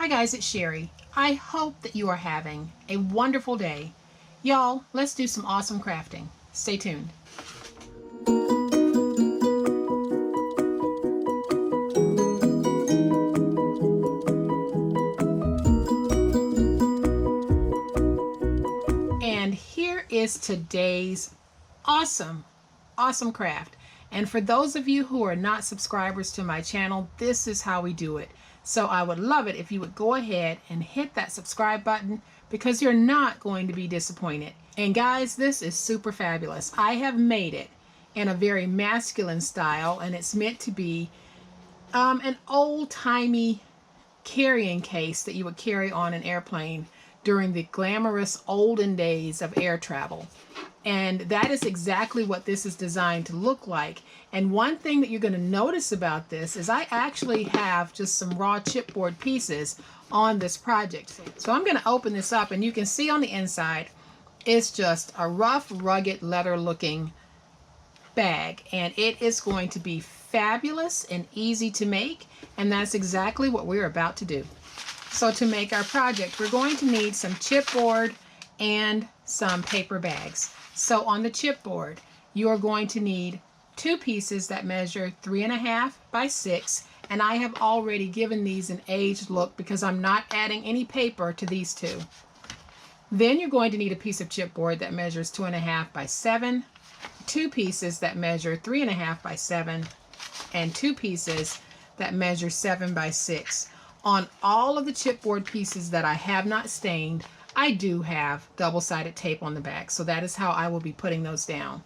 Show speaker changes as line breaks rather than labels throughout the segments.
Hi guys, it's Sherry. I hope that you are having a wonderful day. Y'all, let's do some awesome crafting. Stay tuned. And here is today's awesome craft. And for those of you who are not subscribers to my channel, this is how we do it. So I would love it if you would go ahead and hit that subscribe button because you're not going to be disappointed. And guys, this is super fabulous. I have made it in a very masculine style, and it's meant to be an old-timey carrying case that you would carry on an airplane during the glamorous olden days of air travel. And that is exactly what this is designed to look like. And one thing that you're going to notice about this is I actually have just some raw chipboard pieces on this project. So I'm going to open this up, and you can see on the inside it's just a rough, rugged, leather looking bag, and it is going to be fabulous and easy to make, and that's exactly what we're about to do. So to make our project, we're going to need some chipboard and some paper bags. So on the chipboard, you are going to need 2 pieces that measure 3.5 by 6, and I have already given these an aged look because I'm not adding any paper to these 2. Then you're going to need a piece of chipboard that measures 2.5 by 7, 2 pieces that measure 3.5 by 7, and 2 pieces that measure 7 by 6. On all of the chipboard pieces that I have not stained, I do have double-sided tape on the back, so that is how I will be putting those down.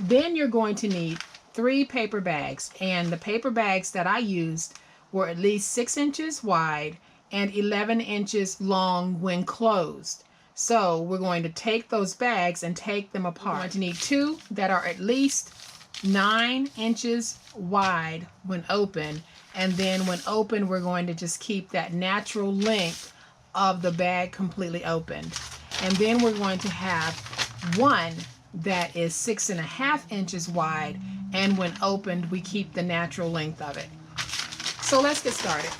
Then you're going to need 3 paper bags, and the paper bags that I used were at least 6 inches wide and 11 inches long when closed. So we're going to take those bags and take them apart. We're going to need 2 that are at least 9 inches wide when open, and then when open we're going to just keep that natural length of the bag completely opened. And then we're going to have 1 that is 6.5 inches wide, and when opened we keep the natural length of it. So let's get started.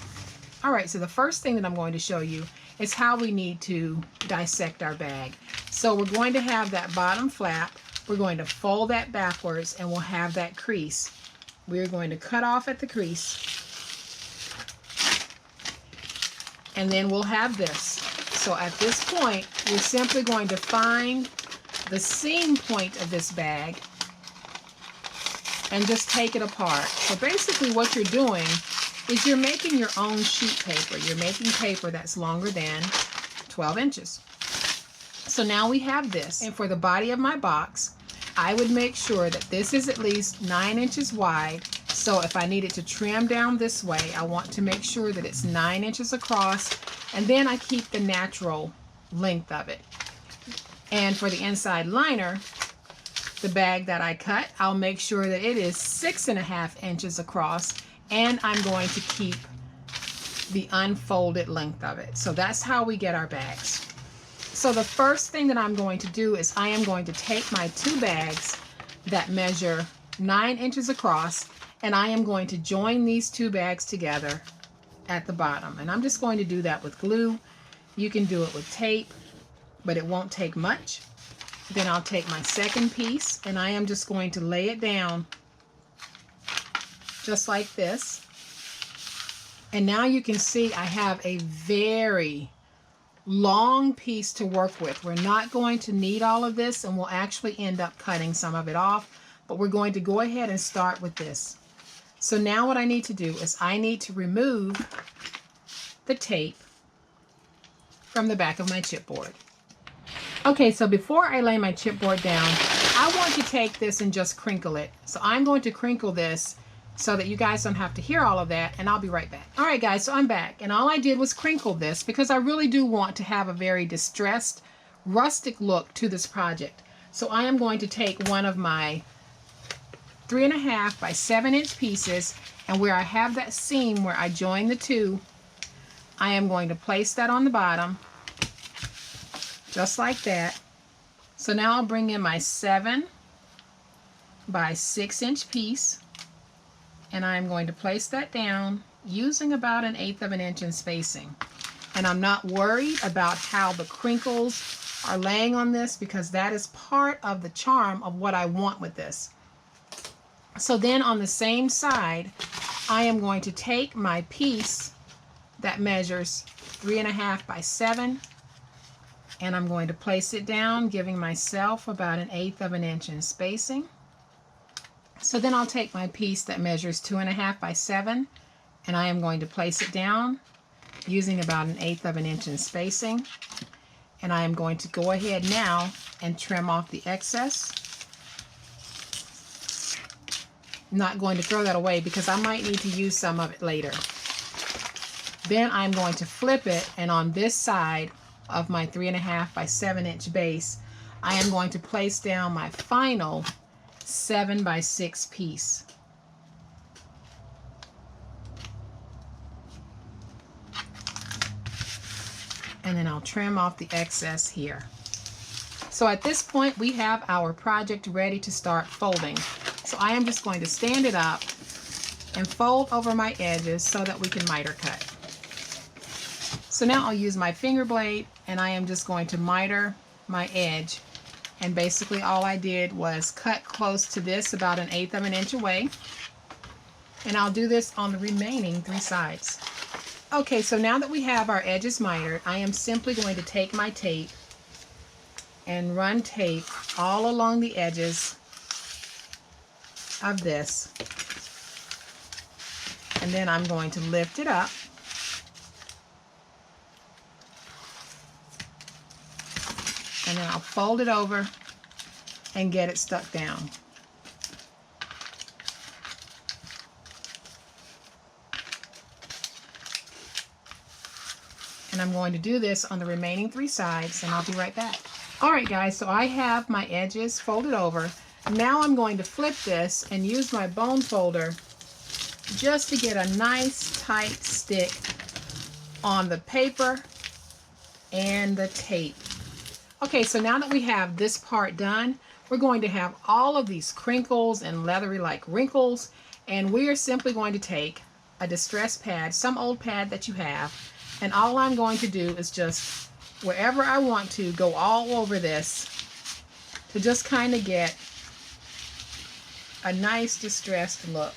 Alright, so the first thing that I'm going to show you is how we need to dissect our bag. So we're going to have that bottom flap, we're going to fold that backwards, and we'll have that crease. We're going to cut off at the crease, and then we'll have this. So at this point, you're simply going to find the seam point of this bag and just take it apart. So basically what you're doing is you're making your own sheet paper. You're making paper that's longer than 12 inches. So now we have this, and for the body of my box, I would make sure that this is at least 9 inches wide. So if I needed to trim down this way, I want to make sure that it's 9 inches across, and then I keep the natural length of it. And for the inside liner, the bag that I cut, I'll make sure that it is 6.5 inches across, and I'm going to keep the unfolded length of it. So that's how we get our bags. So the first thing that I'm going to do is I am going to take my 2 bags that measure 9 inches across, and I am going to join these 2 bags together at the bottom. And I'm just going to do that with glue. You can do it with tape, but it won't take much. Then I'll take my second piece, and I am just going to lay it down just like this. And now you can see I have a very long piece to work with. We're not going to need all of this, and we'll actually end up cutting some of it off, but we're going to go ahead and start with this. So now what I need to do is I need to remove the tape from the back of my chipboard. Okay, so before I lay my chipboard down, I want to take this and just crinkle it. So I'm going to crinkle this so that you guys don't have to hear all of that, and I'll be right back. Alright guys, so I'm back, and all I did was crinkle this because I really do want to have a very distressed, rustic look to this project. So I am going to take one of my 3.5 by 7 inch pieces, and where I have that seam where I join the 2, I am going to place that on the bottom, just like that. So now I'll bring in my 7 by 6 inch piece, and I'm going to place that down using about 1/8 of an inch in spacing. And I'm not worried about how the crinkles are laying on this, because that is part of the charm of what I want with this. So then on the same side, I am going to take my piece that measures 3.5 by 7, and I'm going to place it down, giving myself about 1/8 of an inch in spacing. So then I'll take my piece that measures 2.5 by 7, and I am going to place it down using about 1/8 of an inch in spacing. And I am going to go ahead now and trim off the excess. I'm not going to throw that away because I might need to use some of it later. Then I'm going to flip it, and on this side of my 3.5 by 7 inch base, I am going to place down my final 7 by 6 piece. And then I'll trim off the excess here. So at this point, we have our project ready to start folding. So I am just going to stand it up and fold over my edges so that we can miter cut. So now I'll use my finger blade, and I am just going to miter my edge. And basically all I did was cut close to this, about 1/8 of an inch away. And I'll do this on the remaining 3 sides. Okay, so now that we have our edges mitered, I am simply going to take my tape and run tape all along the edges of this. And then I'm going to lift it up. And then I'll fold it over and get it stuck down. And I'm going to do this on the remaining 3 sides, and I'll be right back. Alright guys, so I have my edges folded over. Now I'm going to flip this and use my bone folder just to get a nice tight stick on the paper and the tape. Okay, so now that we have this part done, we're going to have all of these crinkles and leathery like wrinkles, and we are simply going to take a distress pad, some old pad that you have, and all I'm going to do is just, wherever I want to, go all over this to just kind of get a nice distressed look.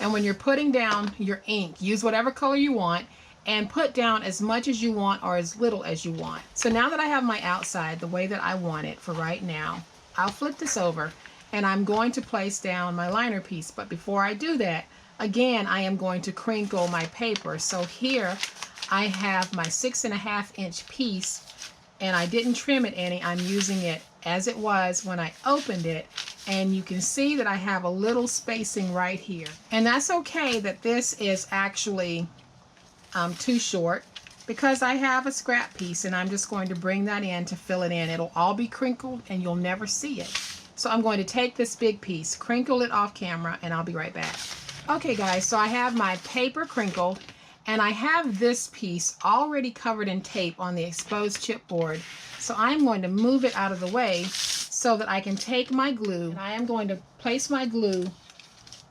And when you're putting down your ink, use whatever color you want and put down as much as you want or as little as you want. So now that I have my outside the way that I want it for right now, I'll flip this over and I'm going to place down my liner piece. But before I do that, again, I am going to crinkle my paper. So here I have my 6.5 inch piece, and I didn't trim it any. I'm using it as it was when I opened it, and you can see that I have a little spacing right here. And that's okay that this is actually too short, because I have a scrap piece and I'm just going to bring that in to fill it in. It'll all be crinkled and you'll never see it. So I'm going to take this big piece, crinkle it off camera, and I'll be right back. Okay guys, so I have my paper crinkled, and I have this piece already covered in tape on the exposed chipboard. So I'm going to move it out of the way so that I can take my glue, and I am going to place my glue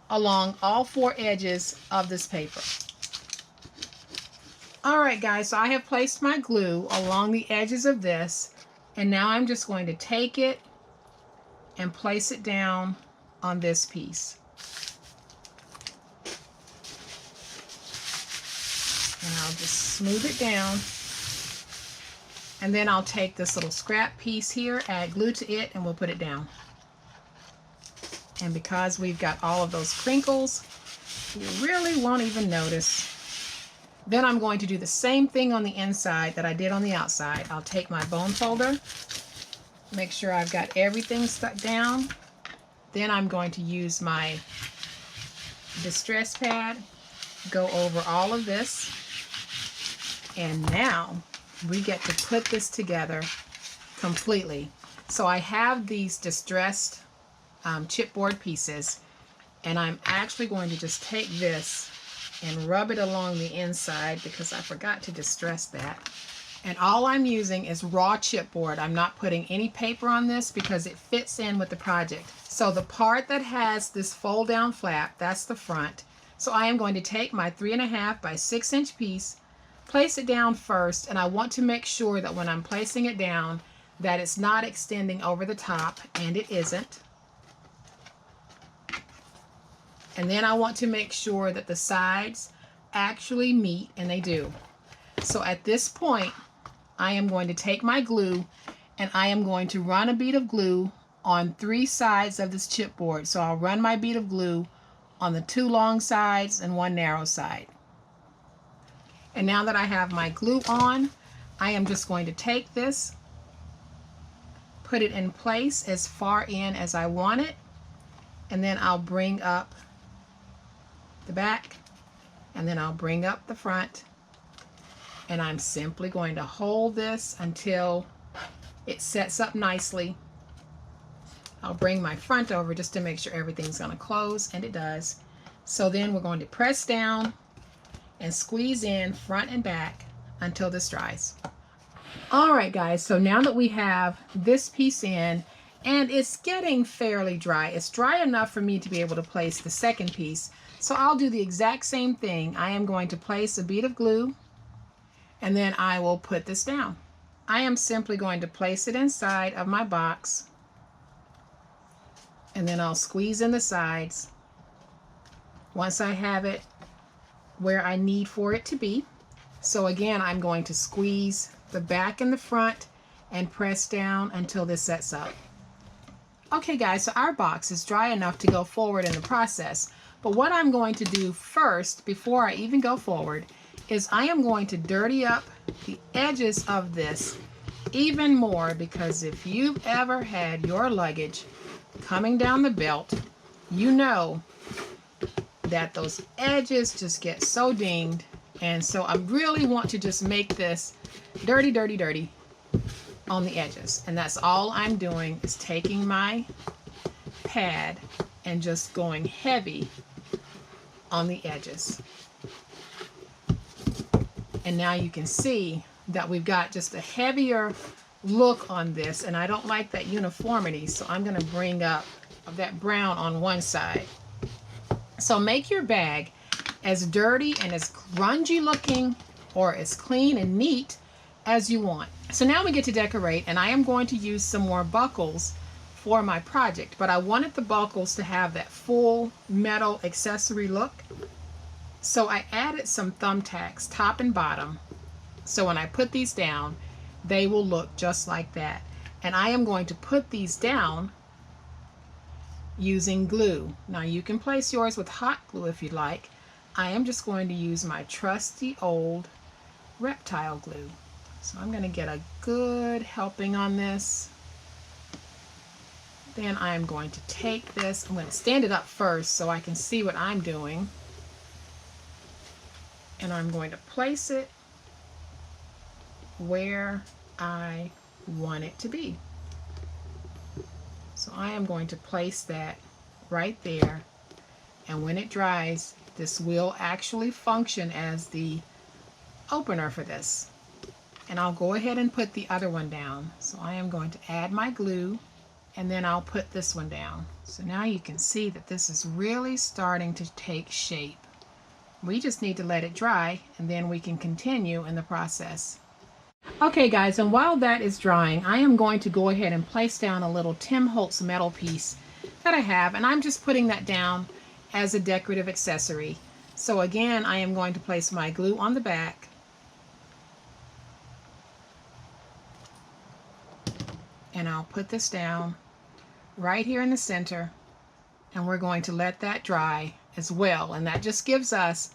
along all 4 edges of this paper. Alright guys, so I have placed my glue along the edges of this, and now I'm just going to take it and place it down on this piece. And I'll just smooth it down, and then I'll take this little scrap piece here, add glue to it, and we'll put it down. And because we've got all of those crinkles, you really won't even notice. Then I'm going to do the same thing on the inside that I did on the outside. I'll take my bone folder, make sure I've got everything stuck down. Then I'm going to use my distress pad, go over all of this, and now we get to put this together completely. So I have these distressed chipboard pieces, and I'm actually going to just take this and rub it along the inside because I forgot to distress that. And all I'm using is raw chipboard. I'm not putting any paper on this because it fits in with the project. So the part that has this fold down flap, that's the front. So I am going to take my 3.5 by 6 inch piece, place it down first, and I want to make sure that when I'm placing it down that it's not extending over the top, and it isn't. And then I want to make sure that the sides actually meet, and they do. So at this point, I am going to take my glue and I am going to run a bead of glue on 3 sides of this chipboard. So I'll run my bead of glue on the 2 long sides and 1 narrow side. And now that I have my glue on, I am just going to take this, put it in place as far in as I want it, and then I'll bring up the back, and then I'll bring up the front, and I'm simply going to hold this until it sets up nicely. I'll bring my front over just to make sure everything's going to close, and it does. So then we're going to press down and squeeze in front and back until this dries. All right, guys, so now that we have this piece in, and it's getting fairly dry, it's dry enough for me to be able to place the second piece. So I'll do the exact same thing. I am going to place a bead of glue, and then I will put this down. I am simply going to place it inside of my box, and then I'll squeeze in the sides once I have it where I need for it to be. So again, I'm going to squeeze the back and the front and press down until this sets up. Okay guys, so our box is dry enough to go forward in the process. But what I'm going to do first, before I even go forward, is I am going to dirty up the edges of this even more, because if you've ever had your luggage coming down the belt, you know that those edges just get so dinged. And so I really want to just make this dirty, dirty, dirty on the edges. And that's all I'm doing, is taking my pad and just going heavy on the edges. And now you can see that we've got just a heavier look on this, and I don't like that uniformity, so I'm going to bring up that brown on one side. So make your bag as dirty and as grungy looking or as clean and neat as you want. So now we get to decorate, and I am going to use some more buckles for my project, but I wanted the buckles to have that full metal accessory look. So I added some thumbtacks top and bottom, so when I put these down they will look just like that. And I am going to put these down using glue. Now you can place yours with hot glue if you'd like. I am just going to use my trusty old reptile glue. So I'm going to get a good helping on this. Then I'm going to take this, I'm going to stand it up first so I can see what I'm doing. And I'm going to place it where I want it to be. So I am going to place that right there. And when it dries, this will actually function as the opener for this. And I'll go ahead and put the other one down. So I am going to add my glue, and then I'll put this one down. So now you can see that this is really starting to take shape. We just need to let it dry, and then we can continue in the process. Okay guys, and while that is drying, I am going to go ahead and place down a little Tim Holtz metal piece that I have, and I'm just putting that down as a decorative accessory. So again, I am going to place my glue on the back, and I'll put this down right here in the center, and we're going to let that dry as well, and that just gives us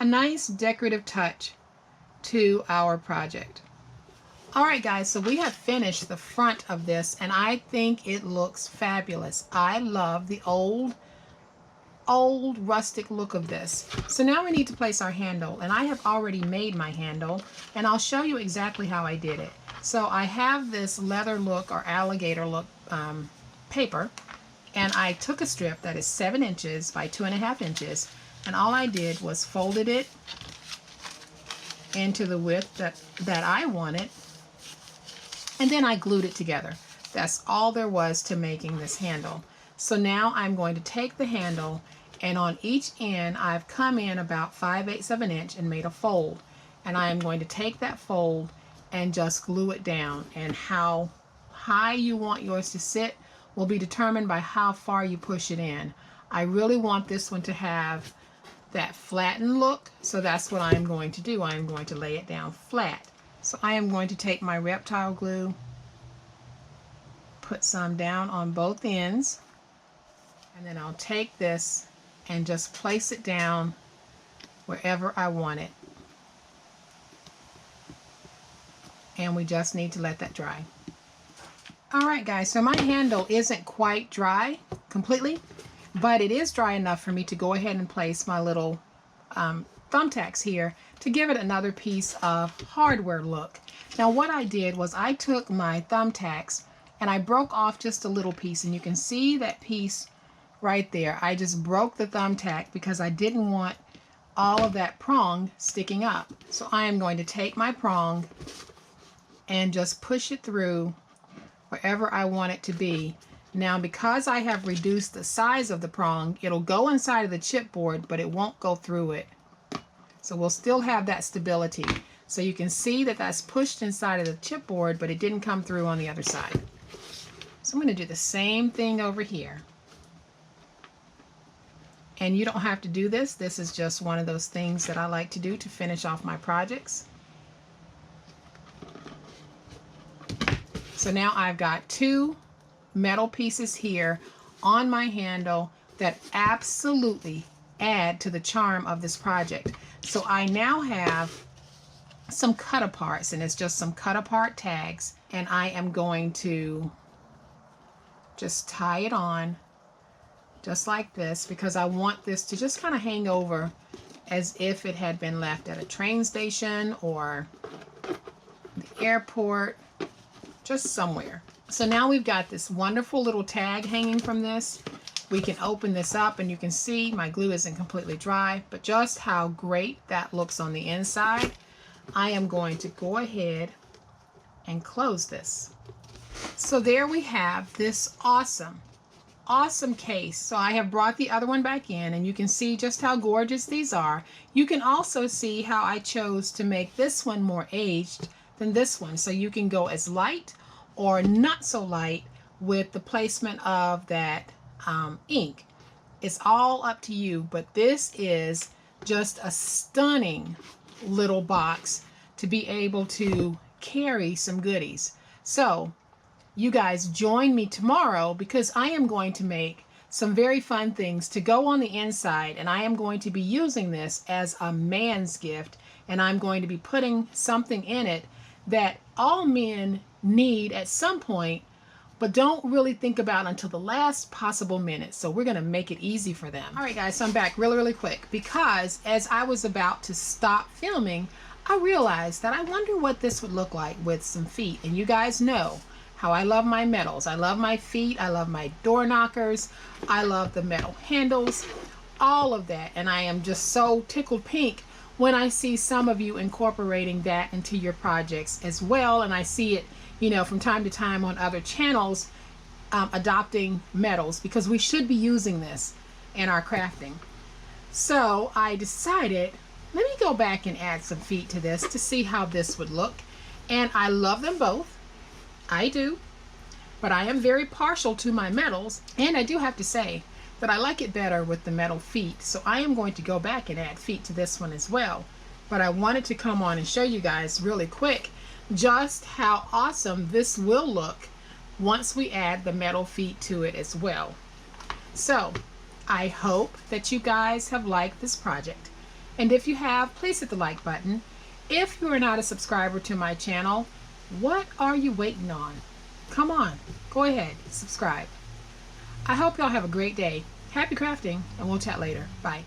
a nice decorative touch to our project. Alright guys, so we have finished the front of this, and I think it looks fabulous. I love the old rustic look of this. So now we need to place our handle, and I have already made my handle, and I'll show you exactly how I did it. So I have this leather look or alligator look paper, and I took a strip that is 7 inches by 2.5 inches, and all I did was folded it into the width that I wanted, and then I glued it together. That's all there was to making this handle. So now I'm going to take the handle And on each end, I've come in about 5/8 of an inch and made a fold. And I am going to take that fold and just glue it down. And how high you want yours to sit will be determined by how far you push it in. I really want this one to have that flattened look, so that's what I'm going to do. I'm going to lay it down flat. So I am going to take my reptile glue, put some down on both ends, and then I'll take this and just place it down wherever I want it. And we just need to let that dry. Alright guys, so my handle isn't quite dry completely, but it is dry enough for me to go ahead and place my little thumbtacks here to give it another piece of hardware look. Now what I did was I took my thumbtacks and I broke off just a little piece, and you can see that piece right there. I just broke the thumbtack because I didn't want all of that prong sticking up. So I am going to take my prong and just push it through wherever I want it to be. Now because I have reduced the size of the prong, it'll go inside of the chipboard, but it won't go through it. So we'll still have that stability. So you can see that that's pushed inside of the chipboard, but it didn't come through on the other side. So I'm going to do the same thing over here. And you don't have to do this. This is just one of those things that I like to do to finish off my projects. So now I've got two metal pieces here on my handle that absolutely add to the charm of this project. So I now have some cut aparts, and it's just some cut apart tags, and I am going to just tie it on just like this because I want this to just kind of hang over as if it had been left at a train station or the airport, just somewhere. So now we've got this wonderful little tag hanging from this. We can open this up and you can see my glue isn't completely dry, but just how great that looks on the inside. I am going to go ahead and close this. So there we have this awesome case. So I have brought the other one back in, and you can see just how gorgeous these are. You can also see how I chose to make this one more aged than this one. So you can go as light or not so light with the placement of that ink. It's all up to you, but this is just a stunning little box to be able to carry some goodies. So you guys join me tomorrow because I am going to make some very fun things to go on the inside, and I am going to be using this as a man's gift, and I'm going to be putting something in it that all men need at some point but don't really think about until the last possible minute. So we're going to make it easy for them. All right guys, so I'm back really quick because as I was about to stop filming, I realized that I wonder what this would look like with some feet. And you guys know how I love my metals. I love my feet. I love my door knockers. I love the metal handles, all of that. And I am just so tickled pink when I see some of you incorporating that into your projects as well. And I see it, you know, from time to time on other channels, adopting metals, because we should be using this in our crafting. So I decided, let me go back and add some feet to this to see how this would look. And I love them both. I do, but I am very partial to my metals, and I do have to say that I like it better with the metal feet. So I am going to go back and add feet to this one as well. But I wanted to come on and show you guys really quick just how awesome this will look once we add the metal feet to it as well. So I hope that you guys have liked this project, and if you have, please hit the like button. If you are not a subscriber to my channel, what are you waiting on? Come on, go ahead, subscribe. I hope y'all have a great day. Happy crafting, and we'll chat later. Bye.